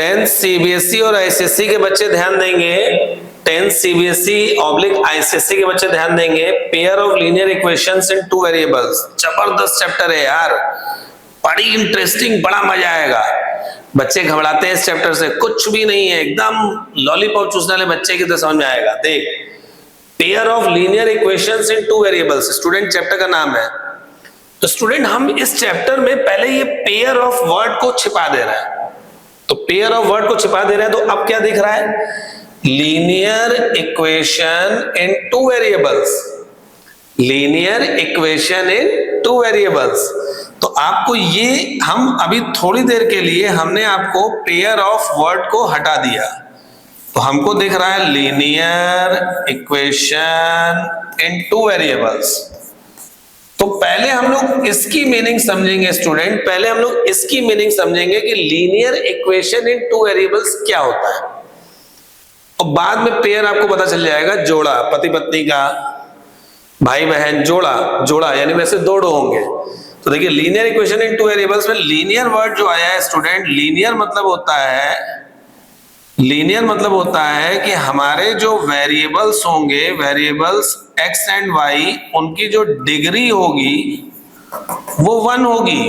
10th CBSE और ICSE के बच्चे ध्यान देंगे, 10th सीबीएसई ऑब्लिक आईसीएसई के बच्चे ध्यान देंगे। Pair of linear equations in two variables, जबरदस्त चैप्टर है यार, बड़ी इंटरेस्टिंग, बड़ा मजा आएगा। बच्चे घबराते हैं इस चैप्टर से, कुछ भी नहीं है, एकदम लॉलीपॉप चूसने वाले बच्चे की तरह समझ में आएगा। देख, pair of linear equations in two variables student chapter का नाम है। तो स्टूडेंट हम इस चैप्टर में पहले ये पेयर ऑफ वर्ड को छिपा दे रहा है, तो पेयर ऑफ वर्ड को छिपा दे रहा है, तो अब क्या दिख रहा है? Linear equation in two variables, linear equation in two variables. तो आपको ये, हम अभी थोड़ी देर के लिए हमने आपको पेयर ऑफ वर्ड को हटा दिया, तो हमको दिख रहा है linear equation in two variables. तो पहले हम लोग इसकी मीनिंग समझेंगे स्टूडेंट, पहले हम लोग इसकी मीनिंग समझेंगे कि linear equation in two variables क्या होता है, और बाद में पेयर आपको पता चल जाएगा, जोड़ा, पति पत्नी का, भाई बहन, जोड़ा, जोड़ा यानी वैसे दो होंगे। तो देखिए linear equation in two variables में लीनियर वर्ड जो आया है स्टूडेंट, लीनियर मतलब होता है, लीनियर मतलब होता है कि हमारे जो वेरिएबल्स होंगे, वेरिएबल्स x एंड y, उनकी जो डिग्री होगी वो 1 होगी।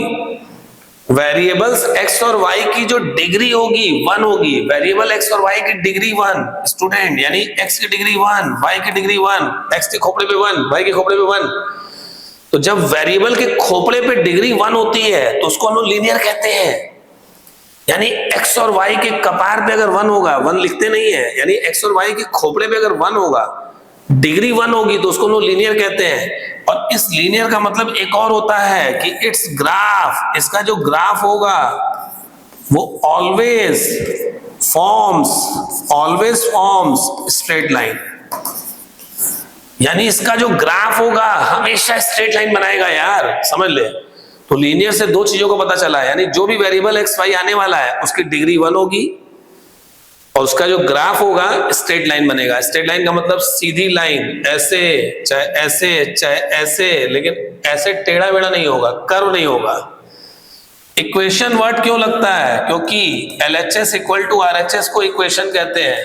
वेरिएबल्स x और y की जो डिग्री होगी 1 होगी। वेरिएबल x और y की डिग्री 1 स्टूडेंट, यानी x की डिग्री 1, y की डिग्री 1, x के खोपड़े पे 1, y के खोपड़े पे 1। तो जब वेरिएबल के खोपड़े पे डिग्री 1 होती है तो उसको हम लोग लीनियर कहते हैं। यानी x और y के कपार पे अगर 1 होगा, 1 लिखते नहीं है, यानी x और y के खोपड़े पे अगर 1 होगा, डिग्री 1 होगी, तो उसको हम लोग लीनियर कहते हैं। और इस लीनियर का मतलब एक और होता है कि इट्स ग्राफ, इसका जो ग्राफ होगा वो ऑलवेज फॉर्म्स स्ट्रेट लाइन, यानी इसका जो ग्राफ होगा हमेशा स्ट्रेट लाइन बनाएगा यार, समझ ले। तो लीनियर से दो चीजों को पता चला है, यानी जो भी वेरिएबल एक्स वाई आने वाला है उसकी डिग्री 1 होगी और उसका जो ग्राफ होगा स्ट्रेट लाइन बनेगा। स्ट्रेट लाइन का मतलब सीधी लाइन, ऐसे चाहे ऐसे चाहे ऐसे, लेकिन ऐसे टेढ़ा मेढ़ा नहीं होगा, कर्व नहीं होगा। इक्वेशन वर्ड क्यों लगता है? क्योंकि LHS इक्वल टू RHS को इक्वेशन कहते हैं।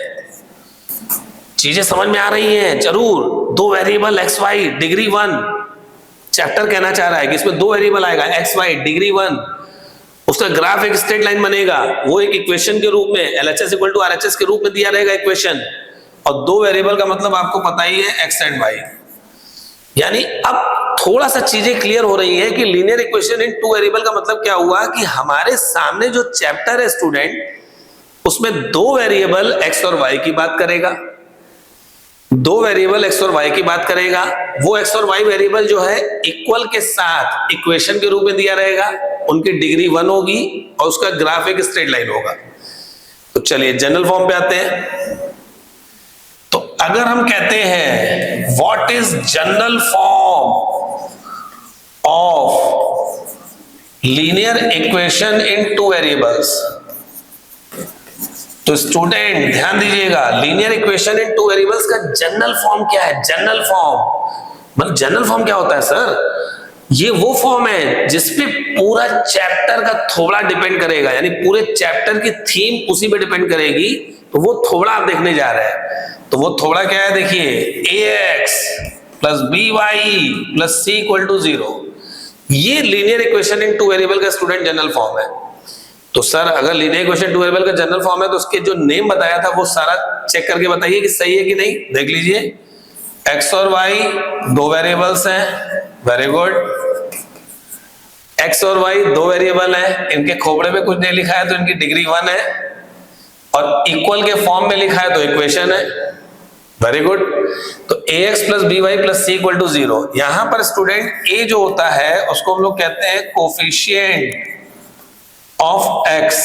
चीजें समझ में आ रही हैं जरूर। दो variable X Y, degree 1, chapter कहना चाह रहा है कि इसमें दो वेरिएबल आएगा एक्स वाई, डिग्री 1, उसका ग्राफ एक स्ट्रेट लाइन बनेगा, वो एक इक्वेशन के रूप में LHS इक्वल टू RHS के रूप में दिया रहेगा इक्वेशन। और दो वेरिएबल का मतलब आपको पता ही है एक्स एंड वाई। यानी अब थोड़ा सा चीजें क्लियर हो रही है कि linear equation in two variable का मतलब क्या हुआ कि हमारे सामने जो चैप्टर है स्टूडेंट, उसमें दो वेरिएबल एक्स और वाई की बात करेगा, दो वेरिएबल एक्स और वाई की बात करेगा। वो एक्स और वाई वेरिएबल जो है इक्वल के साथ इक्वेशन के रूप में दिया रहेगा, उनकी डिग्री 1 होगी और उसका ग्राफ एक स्ट्रेट लाइन होगा। तो चलिए जनरल फॉर्म पे आते हैं। तो अगर हम कहते हैं what is general form of linear equation in two variables, तो स्टूडेंट ध्यान दीजिएगा, linear equation in two variables का जनरल फॉर्म क्या है? जनरल फॉर्म मतलब जनरल फॉर्म क्या होता है सर? ये वो फॉर्म है जिसपे पूरा चैप्टर का थोड़ा डिपेंड करेगा, यानी पूरे चैप्टर की थीम उसी पे डिपेंड करेगी। तो वो थोड़ा आप देखने जा रहे हैं। तो वो थोड़ा क्या है? देखिए ax plus by plus c equal to 0, ये linear equation in two variable का स्टूडेंट जनरल फॉर्म है। तो सर अगर लीनियर इक्वेशन टू वेरिएबल का जनरल फॉर्म है तो उसके जो नेम बताया था वो सारा चेक करके बताइए कि सही है कि नहीं। देख लीजिए, x और y दो वेरिएबल्स हैं, वेरी गुड। x और y दो वेरिएबल हैं, इनके खोपड़े पे कुछ नहीं लिखा है तो इनकी डिग्री 1 है, और इक्वल के फॉर्म में लिखा है तो इक्वेशन है, वेरी गुड। तो ax plus by plus c equal to 0। यहां पर स्टूडेंट a जो होता है उसको हम लोग कहते हैं कोफिशिएंट ऑफ x,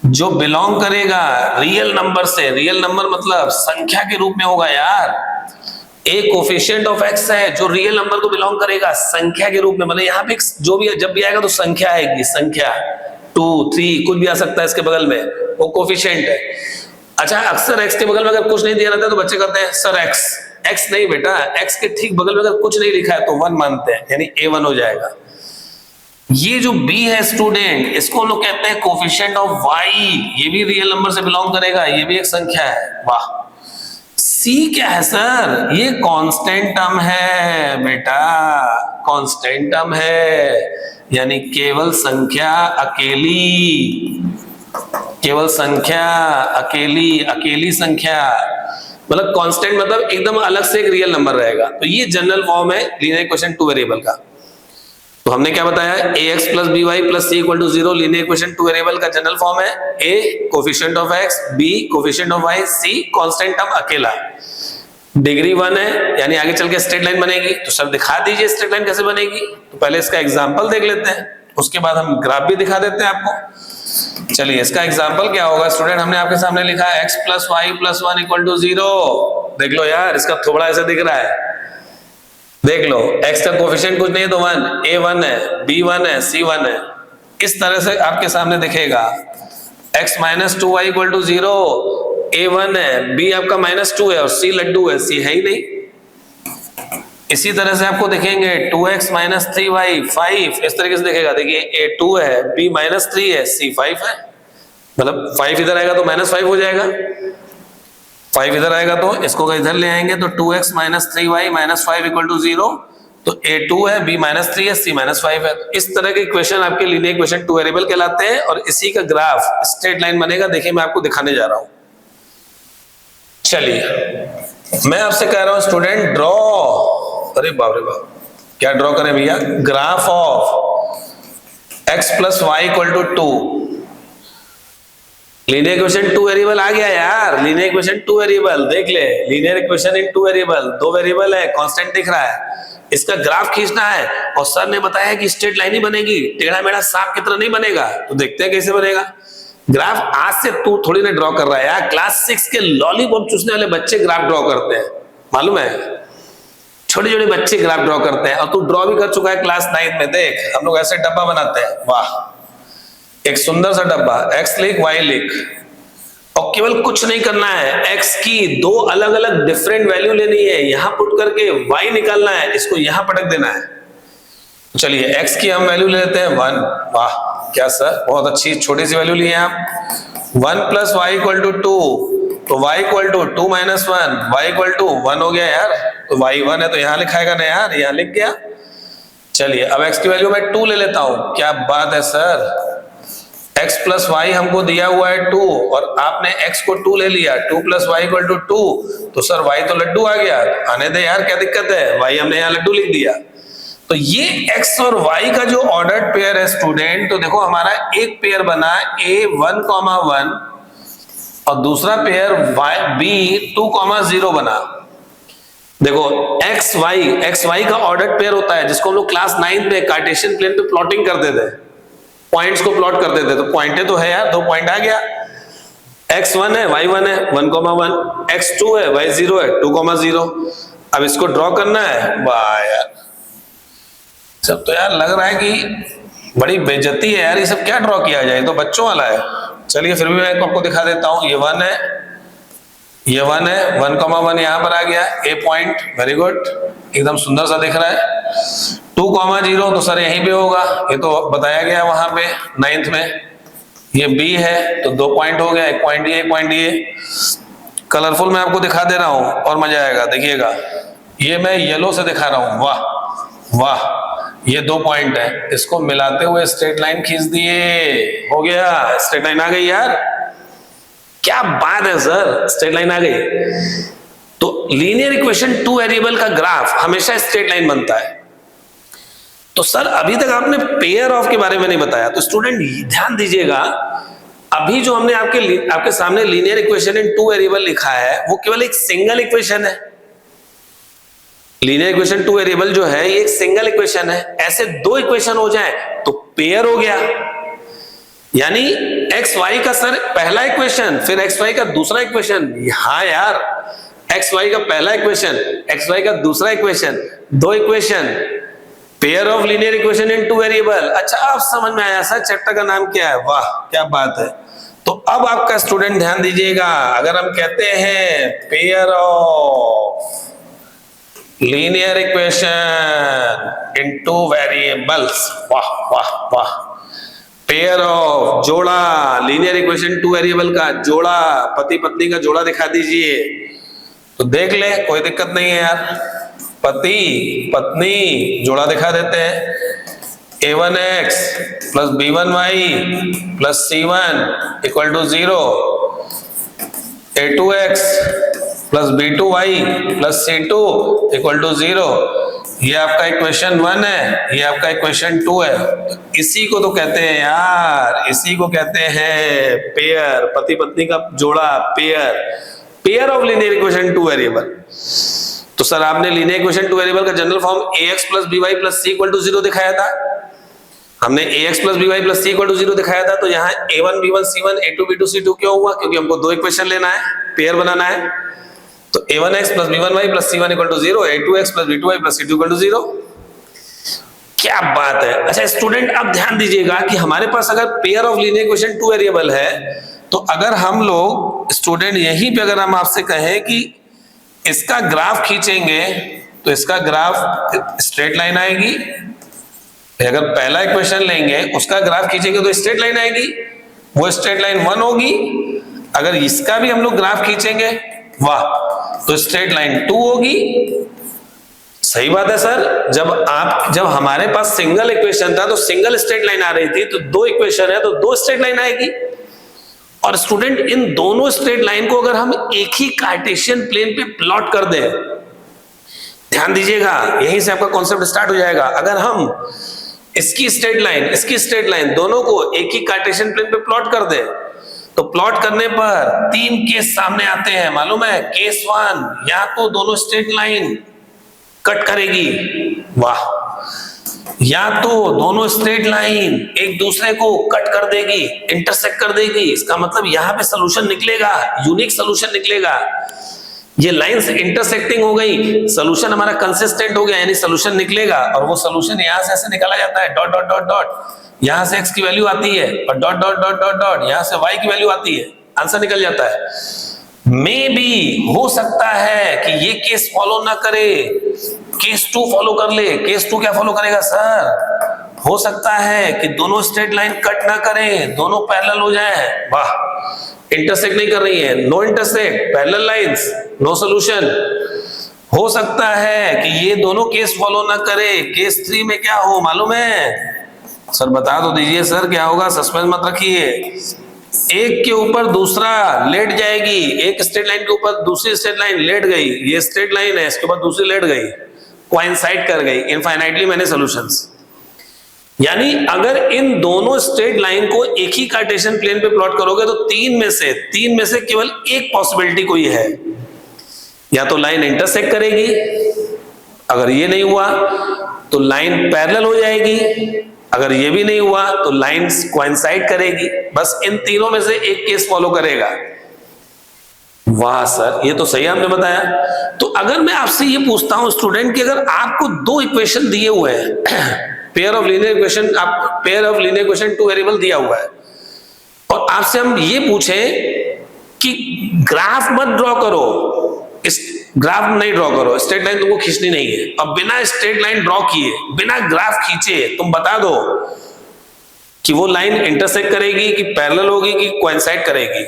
जो बिलोंग करेगा रियल नंबर से। रियल नंबर मतलब संख्या के रूप में होगा यार। a कोफिशिएंट ऑफ x है जो रियल नंबर को बिलोंग करेगा संख्या के रूप में, मतलब यहाँ पे जो भी जब भी आएगा तो संख्या आएगी, संख्या 2 3 कुछ भी आ सकता है इसके बगल में, वो कोफिशिएंट है। अच्छा, अक्सर x के बगल में अगर कुछ नहीं दिया रहता है तो बच्चे कहते हैं सर x नहीं बेटा, x के ठीक बगल में अगर कुछ नहीं लिखा है तो 1 मानते हैं, यानी a1 हो जाएगा। ये जो b है स्टूडेंट, इसको हम लोग कहते हैं कोफिशिएंट ऑफ y। ये भी रियल नंबर से बिलोंग करेगा, ये भी एक संख्या है। वाह। c क्या है सर? ये कांस्टेंट टर्म है बेटा, कांस्टेंट टर्म है, यानी केवल संख्या अकेली, केवल संख्या अकेली, अकेली संख्या, मतलब कांस्टेंट मतलब एकदम अलग से एक रियल नंबर रहेगा। तो ये जनरल फॉर्म है लीनियर इक्वेशन टू वेरिएबल का। तो हमने क्या बताया, ax plus b y plus c equal to 0 linear equation two variable का जनरल फॉर्म है। a coefficient of x, b coefficient of y, c constant term अकेला। Degree 1 है, यानी आगे चल के स्ट्रेट लाइन बनेगी। तो सर दिखा दीजिए स्ट्रेट लाइन कैसे बनेगी। तो पहले इसका एग्जांपल देख लेते हैं, उसके बाद हम ग्राफ भी दिखा देते हैं आपको। चलिए इसका एग्जांपल क्या होगा स्टूडेंट, हमने आपके सामने लिखा है x plus y plus 1 equal to 0। देख लो यार, इसका थोड़ा ऐसा दिख रहा है, देख लो x का कोफिशिएंट कुछ नहीं है तो 1, a 1 है, b 1 है, c 1 है। इस तरह से आपके सामने दिखेगा x minus 2y equal to 0, a 1 है, b आपका माइनस 2 है और c लड्डू है, c है ही नहीं। इसी तरह से आपको दिखेंगे 2x माइनस 3y 5, इस तरीके से दिखेगा। देखिए a 2 है, b माइनस 3 है, c 5 है, मतलब 5 इधर आएगा तो माइनस 5 हो जाएगा, 5 इधर आएगा तो इसको इधर ले आएंगे तो 2x minus 3y minus 5 equal to 0। तो a 2 है, b माइनस 3 है, c माइनस 5 है। इस तरह के इक्वेशन आपके लीनियर इक्वेशन टू वेरिएबल कहलाते हैं और इसी का ग्राफ स्ट्रेट लाइन बनेगा। देखिए मैं आपको दिखाने जा रहा हूं। चलिए मैं आपसे कह रहा हूं स्टूडेंट ड्रॉ, अरे बाप रे बाप, क्या ड्रॉ करें भैया, graph of x plus y equal to 2। Linear equation two variable आ गया यार, लीनियर इक्वेशन टू वेरिएबल देख ले, linear equation in two variable, दो वेरिएबल है, कांस्टेंट दिख रहा है, इसका ग्राफ खींचना है। और सर ने बताया कि स्ट्रेट लाइन ही बनेगी, टेढ़ा मेढ़ा सांप की तरह नहीं बनेगा। तो देखते हैं कैसे बनेगा ग्राफ। आज से तू थोड़ी ना ड्रॉ कर रहा है यार, क्लास 6 के लॉलीपॉप चूसने वाले बच्चे ग्राफ ड्रॉ करते हैं, मालूम है, छोटे छोटे बच्चे ग्राफ ड्रॉ करते हैं। और तू ड्रॉ भी कर चुका है क्लास 9 में। देख हम लोग ऐसे डब्बा बनाते हैं, वाह, एक सुंदर सा डब्बा, x लिख y लिख, और केवल कुछ नहीं करना है, x की दो अलग अलग डिफरेंट वैल्यू लेनी है, यहां पुट करके y निकालना है, इसको यहां पटक देना है। चलिए x की हम वैल्यू ले लेते हैं 1, वाह क्या सर, बहुत अच्छी छोटी सी वैल्यू ली है आप। 1 प्लस वाई इक्वल टू 2, तो y equal to 2 minus 1, y equal to 1 हो गया यार। तो y 1 है तो यहां लिखाएगा ना यार, यहां लिख गया। चलिए अब x की वैल्यू मैं 2 ले लेता हूं, क्या बात है सर, x प्लस वाई हमको दिया हुआ है 2 और आपने x को 2 ले लिया, 2 प्लस वाई इक्वल टू 2, तो सर y तो लड्डू आ गया, आने दे यार क्या दिक्कत है, y हमने यहाँ लड्डू लिख दिया। तो ये x और y का जो ऑर्डर्ड पेयर है स्टूडेंट, तो देखो हमारा एक पेयर बना a1,1 और दूसरा पेयर b2,0 बना। देखो x y का ऑर्डर्ड पेयर होता है जिसको हम लोग क्लास 9 में कार्टेशियन प्लेन पे प्लॉटिंग करते थे, पॉइंट्स को प्लॉट करते थे। तो पॉइंटे तो है यार, 2 पॉइंट आ गया, x1 है y1 है 1,1, x2 है y0 है 2,0। अब इसको ड्रॉ करना है, वाह यार सब तो यार लग रहा है कि बड़ी बेइज्जती है यार, ये सब क्या ड्रॉ किया जाए, तो बच्चों वाला है। चलिए फिर भी मैं आपको दिखा देता हूं, ये 1 है, ये 1 है, 1,1 यहां पर आ गया, ए पॉइंट, वेरी गुड, एकदम सुंदर सा दिख रहा है। 2,0 तो सर यहीं पे होगा, ये तो बताया गया वहां पे 9th में। ये b है तो 2 पॉइंट हो गया, एक पॉइंट ये, एक पॉइंट ये। कलरफुल मैं आपको दिखा दे रहा हूं और मजा आएगा, देखिएगा ये मैं येलो से दिखा रहा हूं, वाह वाह, ये 2 पॉइंट है, इसको मिलाते हुए स्ट्रेट लाइन खींच दिए, हो गया, स्ट्रेट लाइन आ गई यार, क्या बात है सर, स्ट्रेट लाइन आ गई। तो लीनियर इक्वेशन टू वेरिएबल का ग्राफ हमेशा स्ट्रेट लाइन बनता है। तो सर अभी तक आपने पेयर ऑफ के बारे में नहीं बताया, तो स्टूडेंट ध्यान दीजिएगा, अभी जो हमने आपके सामने linear equation in two variable लिखा है वो केवल एक सिंगल इक्वेशन है। लीनियर इक्वेशन टू वेरिएबल जो है ये एक सिंगल इक्वेशन है, ऐसे 2 इक्वेशन हो जाए तो पेयर हो गया, यानी एक्स वाई का सर पहला इक्वेशन फिर एक्स वाई का दूसरा इक्वेशन। हाँ यार, एक्स वाई का पहला इक्वेशन एक्स वाई का दूसरा equation, 2 equation, pair of linear equation in two variable. अच्छा आप समझ में आया, सर चैप्टर का नाम क्या है, वाह क्या बात है। तो अब आपका स्टूडेंट ध्यान दीजिएगा, अगर हम कहते हैं pair of linear equation in two variables, वाह वाह वाह। पेयर ऑफ, जोड़ा, लीनियर इक्वेशन टू वेरिएबल का जोड़ा, पति पत्नी का जोड़ा दिखा दीजिए। तो देख ले, कोई दिक्कत नहीं है यार, पति पत्नी जोड़ा दिखा देते हैं। a1x plus b1y plus c1 equal to 0, a2x plus b2y plus c2 equal to 0। ये आपका इक्वेशन 1 है, ये आपका इक्वेशन 2 है। इसी को तो कहते हैं यार, इसी को कहते हैं पेयर, पति पत्नी का जोड़ा, pair, pair of linear equation two variable. तो सर आपने लीनियर इक्वेशन टू वेरिएबल का general form ax plus by plus c equal to 0 दिखाया था। हमने ax plus by plus c equal to 0 दिखाया था। तो यहाँ a1 b1 c1 a2 b2 c2 क्यों हुआ? क्योंकि हमको दो इक्वेशन लेना है, पेयर बनाना है। तो a1x plus b1y plus c1 equal to 0, a2x plus b2y plus c2 equal to 0। क्या बात है। अच्छा स्टूडेंट, अब ध्यान दीजिएगा कि हमारे पास अगर pair of linear equation two variable है, तो अगर हम लोग स्टूडेंट यहीं पे अगर हम आपसे कहें कि इसका ग्राफ खींचेंगे तो इसका ग्राफ स्ट्रेट लाइन आएगी। अगर पहला इक्वेशन लेंगे उसका ग्राफ खींचेंगे तो स्ट्रेट लाइन आएगी, वो स्ट्रेट लाइन 1 होगी। अगर इसका भी हम लोग ग्राफ खींचेंगे, वाह, तो स्ट्रेट लाइन 2 होगी। सही बात है सर। जब हमारे पास सिंगल इक्वेशन था तो सिंगल स्ट्रेट लाइन आ रही थी, तो दो इक्वेशन है तो दो स्ट्रेट लाइन आएगी। और स्टूडेंट, इन दोनों स्ट्रेट लाइन को अगर हम एक ही कार्टेशियन प्लेन पे प्लॉट कर दें, ध्यान दीजिएगा, यहीं से आपका कॉन्सेप्ट स्टार्ट हो जाएगा। अगर हम इसकी स्ट्रेट लाइन दोनों को एक ही कार्टेशियन प्लेन पे प्लॉट कर दे, तो प्लॉट करने पर तीन केस सामने आते हैं, मालूम है। केस 1, या तो दोनों स्ट्रेट लाइन कट करेगी, वाह, या तो दोनों स्ट्रेट लाइन एक दूसरे को कट कर देगी, इंटरसेक्ट कर देगी। इसका मतलब यहां पे सोल्यूशन निकलेगा, यूनिक सोल्यूशन निकलेगा। ये लाइंस इंटरसेक्टिंग हो गई, सोल्यूशन हमारा कंसिस्टेंट हो गया, यानी सोल्यूशन निकलेगा। और वो सोल्यूशन यहां से ऐसे निकाला जाता है, डॉट डॉट डॉट डॉट, यहां से x की वैल्यू आती है और dot dot dot dot dot, यहां से y की वैल्यू आती है, आंसर निकल जाता है। मे बी हो सकता है कि ये केस फॉलो ना करे, केस 2 फॉलो कर ले। केस 2 क्या फॉलो करेगा सर? हो सकता है कि दोनों स्ट्रेट लाइन कट ना करें, दोनों पैरेलल हो जाएं। वाह, इंटरसेक्ट नहीं कर रही है, no intersect, parallel lines, no solution. हो सकता है कि ये दोनों केस फॉलो ना करे। केस 3 में क्या हो मालूम है? सर बता तो दीजिए सर, क्या होगा? सस्पेंस मत रखिए। एक के ऊपर दूसरा लेट जाएगी, एक स्ट्रेट लाइन के ऊपर दूसरी स्ट्रेट लाइन लेट गई, ये स्ट्रेट लाइन है, इसके ऊपर दूसरी लेट गई, कोइंसाइड कर गई, इनफाइनाइटली मैनी सॉल्यूशंस। यानी अगर इन दोनों स्ट्रेट लाइन को एक ही कार्टेशियन प्लेन पे प्लॉट करोगे तो तीन में से केवल एक पॉसिबिलिटी कोई है, या तो लाइन इंटरसेक्ट करेगी, अगर ये नहीं हुआ तो लाइन पैरेलल हो जाएगी, अगर ये भी नहीं हुआ तो लाइंस कोइंसाइड करेगी। बस इन तीनों में से एक केस फॉलो करेगा। वाह सर, ये तो सही आपने बताया। तो अगर मैं आपसे ये पूछता हूं स्टूडेंट कि अगर आपको दो इक्वेशन दिए हुए हैं, pair of linear equation two variable दिया हुआ है, और आपसे हम ये पूछें कि ग्राफ मत ड्रॉ करो, ग्राफ नहीं ड्रॉ करो, स्ट्रेट लाइन तुमको खींचनी नहीं है, अब बिना स्ट्रेट लाइन ड्रॉ किए, बिना ग्राफ खींचे तुम बता दो कि वो लाइन इंटरसेक्ट करेगी कि पैरेलल होगी कि कोइंसाइड करेगी।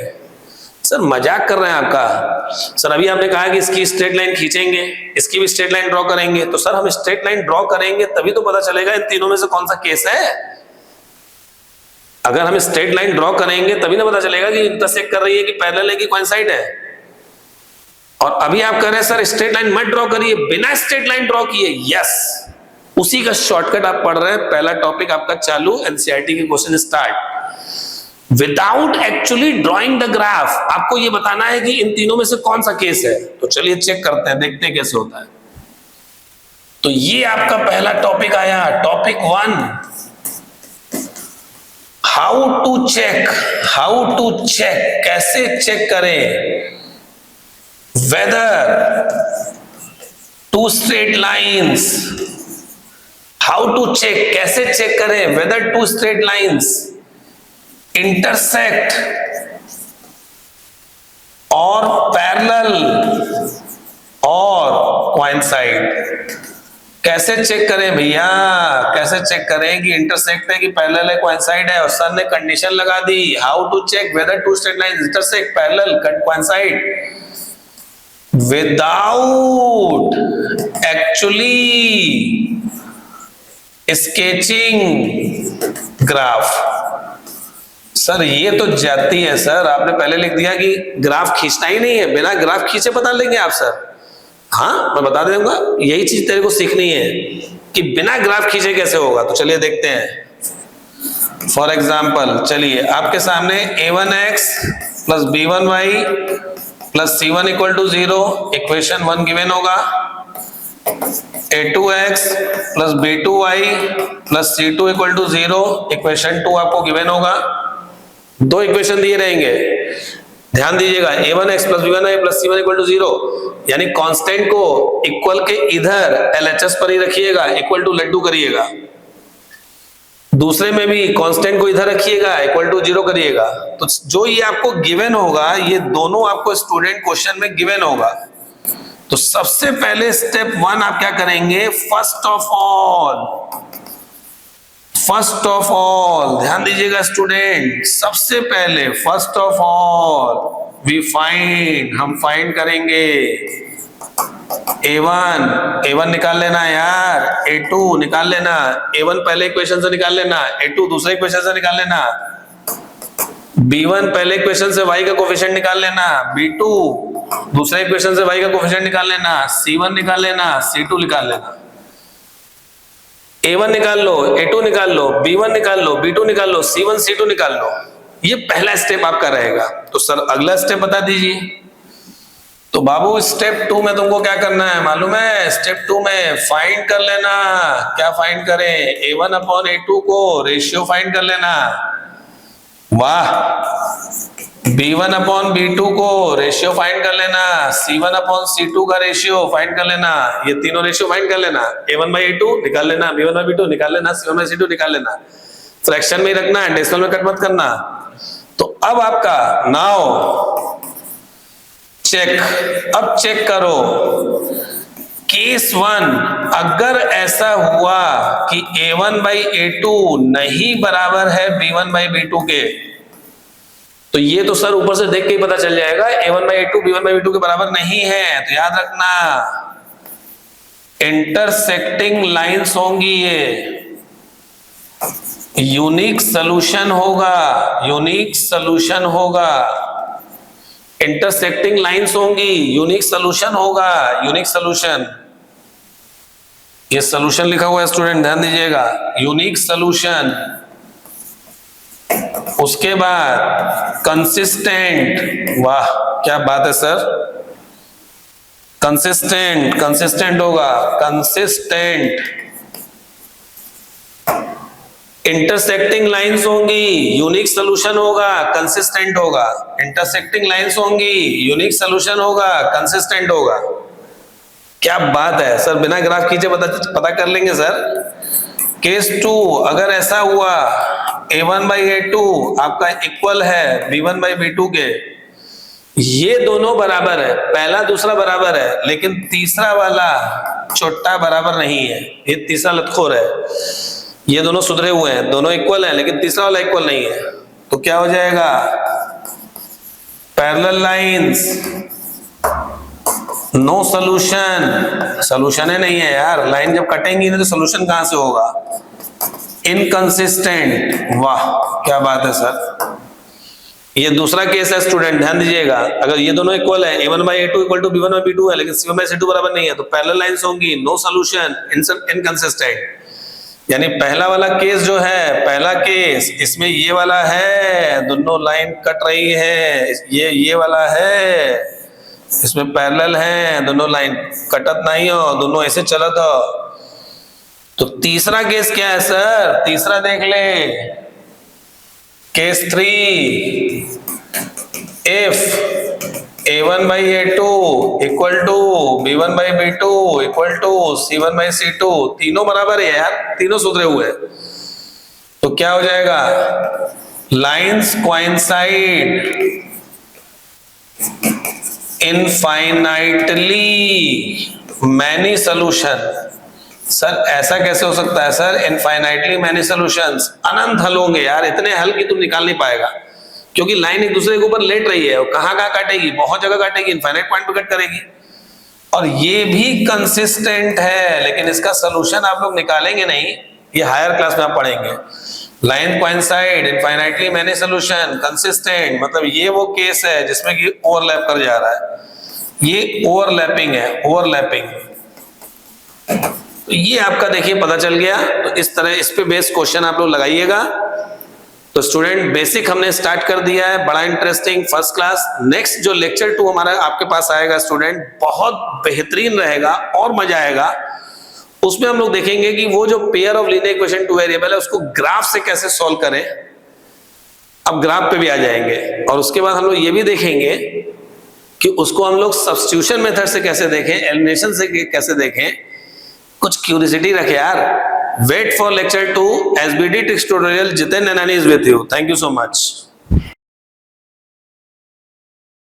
सर मजाक कर रहे हैं आपका। सर अभी आपने कहा कि इसकी स्ट्रेट लाइन खींचेंगे, इसकी भी स्ट्रेट लाइन ड्रॉ करेंगे, तो सर हम स्ट्रेट लाइन ड्रॉ करेंगे तभी तो पता चलेगा इन तीनों में से कौन सा केस है। अगर हम स्ट्रेट लाइन ड्रॉ करेंगे तभी ना पता चलेगा कि इंटरसेक्ट कर रही है कि पैरेलल है कि कोइंसाइड है। और अभी आप कह रहे हैं सर स्ट्रेट लाइन मत ड्रॉ करिए, बिना स्ट्रेट लाइन ड्रॉ किए। यस, उसी का शॉर्टकट आप पढ़ रहे हैं। पहला टॉपिक आपका चालू, एनसीईआरटी के question start. Without actually drawing the graph आपको ये बताना है कि इन तीनों में से कौन सा केस है। तो चलिए चेक करते हैं, देखते हैं कैसे होता है। तो ये आपका पहला टॉपिक आया, टॉपिक 1, हाउ टू चेक, कैसे चेक करें whether two straight lines, how to check, कैसे चेक करें whether two straight lines intersect और parallel और कोइंसाइड। कैसे चेक करें भैया, कैसे चेक करें कि इंटरसेक्ट है कि पैरेलल है कोइंसाइड है? और सर ने कंडीशन लगा दी, how to check whether two straight lines intersect parallel coincide without actually sketching graph. Sir ये तो जाती है सर, आपने पहले लिख दिया कि ग्राफ खींचना ही नहीं है, बिना ग्राफ खींचे पता लेंगे आप सर। हाँ मैं बता दूंगा, यही चीज तेरे को सीखनी है कि बिना ग्राफ खींचे कैसे होगा। तो चलिए देखते हैं। फॉर एग्जाम्पल चलिए आपके सामने a1x plus b1y plus c1 equal to 0 equation 1 given होगा। a2x plus b2y plus c2 equal to 0 equation 2 आपको गिवन होगा। दो इक्वेशन दिए रहेंगे, ध्यान दीजिएगा। a1x plus b1y plus c1 equal to 0, यानी कांस्टेंट को इक्वल के इधर LHS पर ही रखिएगा, इक्वल टू लड्डू करिएगा। दूसरे में भी कांस्टेंट को इधर रखिएगा, इक्वल टू 0 करिएगा। तो जो ये आपको गिवन होगा, ये दोनों आपको स्टूडेंट क्वेश्चन में गिवन होगा। तो सबसे पहले स्टेप 1 आप क्या करेंगे, फर्स्ट ऑफ ऑल ध्यान दीजिएगा स्टूडेंट, सबसे पहले फर्स्ट ऑफ ऑल हम फाइंड करेंगे a1 निकाल लेना यार, a2 निकाल लेना। a1 पहले इक्वेशन से निकाल लेना, a2 दूसरे इक्वेशन से निकाल लेना, b1 पहले इक्वेशन से y का कोफिशिएंट निकाल लेना, b2 दूसरे इक्वेशन से y का कोफिशिएंट निकाल लेना, c1 निकाल लेना, c2 निकाल लेना। a1 निकाल लो, a2 निकाल लो, b1 निकाल लो, b2 निकाल लो, c1 c2 निकाल लो। ये पहला स्टेप आपका रहेगा। तो सर अगला स्टेप बता दीजिए। तो बाबू स्टेप 2 में तुमको क्या करना है मालूम है? स्टेप 2 में फाइंड कर लेना। क्या फाइंड करें? a1 अपॉन a2 को रेशियो फाइंड कर लेना। वाह। b1 अपॉन b2 को रेशियो फाइंड कर लेना, c1 अपॉन c2 का रेशियो फाइंड कर लेना। ये तीनों रेशियो फाइंड कर लेना, a1 बाई a2 निकाल लेना, b1 बाई b2 निकाल लेना, c1 बाई c2 निकाल लेना। फ्रैक्शन में ही रखना है, डेसिमल में कट मत करना। तो अब आपका नाउ चेक, अब चेक करो केस 1, अगर ऐसा हुआ कि a1 बाई a2 नहीं बराबर है b1 बाई b2 के, तो ये तो सर ऊपर से देख के ही पता चल जाएगा a1 by a2 b1 by b2 के बराबर नहीं है। तो याद रखना इंटरसेक्टिंग लाइंस होंगी, ये यूनिक सॉल्यूशन होगा, यूनिक सॉल्यूशन होगा। इंटरसेक्टिंग लाइंस होंगी, यूनिक सॉल्यूशन होगा, यूनिक सॉल्यूशन। ये सॉल्यूशन लिखा हुआ है स्टूडेंट, ध्यान दीजिएगा, यूनिक सॉल्यूशन। उसके बाद कंसिस्टेंट, वाह क्या बात है सर, कंसिस्टेंट होगा, कंसिस्टेंट। इंटरसेक्टिंग लाइंस होंगी, यूनिक सॉल्यूशन होगा, कंसिस्टेंट होगा। इंटरसेक्टिंग लाइंस होंगी, यूनिक सॉल्यूशन होगा, कंसिस्टेंट होगा। क्या बात है सर, बिना ग्राफ खींचे पता कर लेंगे सर। केस 2, अगर ऐसा हुआ a1 बाई a2 आपका इक्वल है b1 बाई b2 के, ये दोनों बराबर है, पहला दूसरा बराबर है, लेकिन तीसरा वाला छोटा बराबर नहीं है, ये तीसरा लतखोर है। ये दोनों सुधरे हुए हैं, दोनों इक्वल हैं, लेकिन तीसरा वाला इक्वल नहीं है। तो क्या हो जाएगा, parallel lines, no solution. Solution है नहीं है यार, लाइन जब कटेंगी ना तो सॉल्यूशन कहां से होगा, इनकंसिस्टेंट। वाह क्या बात है सर। ये दूसरा केस है स्टूडेंट, ध्यान दीजिएगा, अगर ये दोनों इक्वल है, a1 by a2 equal to b1 by b2 है, लेकिन c1 बाई c2 बराबर नहीं है, तो पैरेलल लाइंस होंगी, नो सॉल्यूशन, इनकंसिस्टेंट। यानी पहला वाला केस जो है, पहला केस, इसमें ये वाला है, दोनों लाइन कट रही है, ये वाला है, इसमें पैरेलल है, दोनों लाइन कटत नहीं हो, दोनों ऐसे चलत हो। तो तीसरा केस क्या है सर, तीसरा देख ले, case 3, if a1 by a2 equal to b1 by b2 equal to c1 by c2, तीनों बराबर है यार, तीनों सुधरे हुए। तो क्या हो जाएगा, lines coincide infinitely. Many solution. Sir ऐसा कैसे हो सकता है सर? इनफाइनाइटली मैनी सॉल्यूशंस, अनंत हल होंगे यार, इतने हल की तुम निकाल नहीं पाएगा, क्योंकि लाइन एक दूसरे के ऊपर लेट रही है, और कहां कहां काटेगी, बहुत जगह काटेगी, इनफाइनाइट पॉइंट पे कट करेगी। और ये भी कंसिस्टेंट है, लेकिन इसका सोल्यूशन आप लोग निकालेंगे नहीं, ये हायर क्लास में आप पढ़ेंगे। Line coincide, infinitely many solution, consistent, मतलब ये वो केस है जिसमें कि ओवरलैप कर जा रहा है, ये ओवरलैपिंग है, ओवरलैपिंग। तो ये आपका देखिए पता चल गया। तो इस तरह इस पे बेस्ड क्वेश्चन आप लोग लगाइएगा। तो स्टूडेंट बेसिक हमने स्टार्ट कर दिया है, बड़ा इंटरेस्टिंग, फर्स्ट क्लास। नेक्स्ट जो लेक्चर 2 हमारा आपके पास आएगा स्टूडेंट, बहुत बेहतरीन रहेगा और मजा आएगा। उसमें हम लोग देखेंगे कि वो जो pair of linear equation two variable है उसको ग्राफ से कैसे सॉल्व करें। अब ग्राफ पे भी आ जाएंगे, और उसके बाद हम लोग ये भी देखेंगे कि उसको हम लोग सब्स्टिट्यूशन मेथड से कैसे देखें, एलिमिनेशन से कैसे देखें। कुछ क्यूरियोसिटी रखे यार। Wait for lecture 2 SBD tricks tutorial. Jiten Nainani is with you. Thank you so much.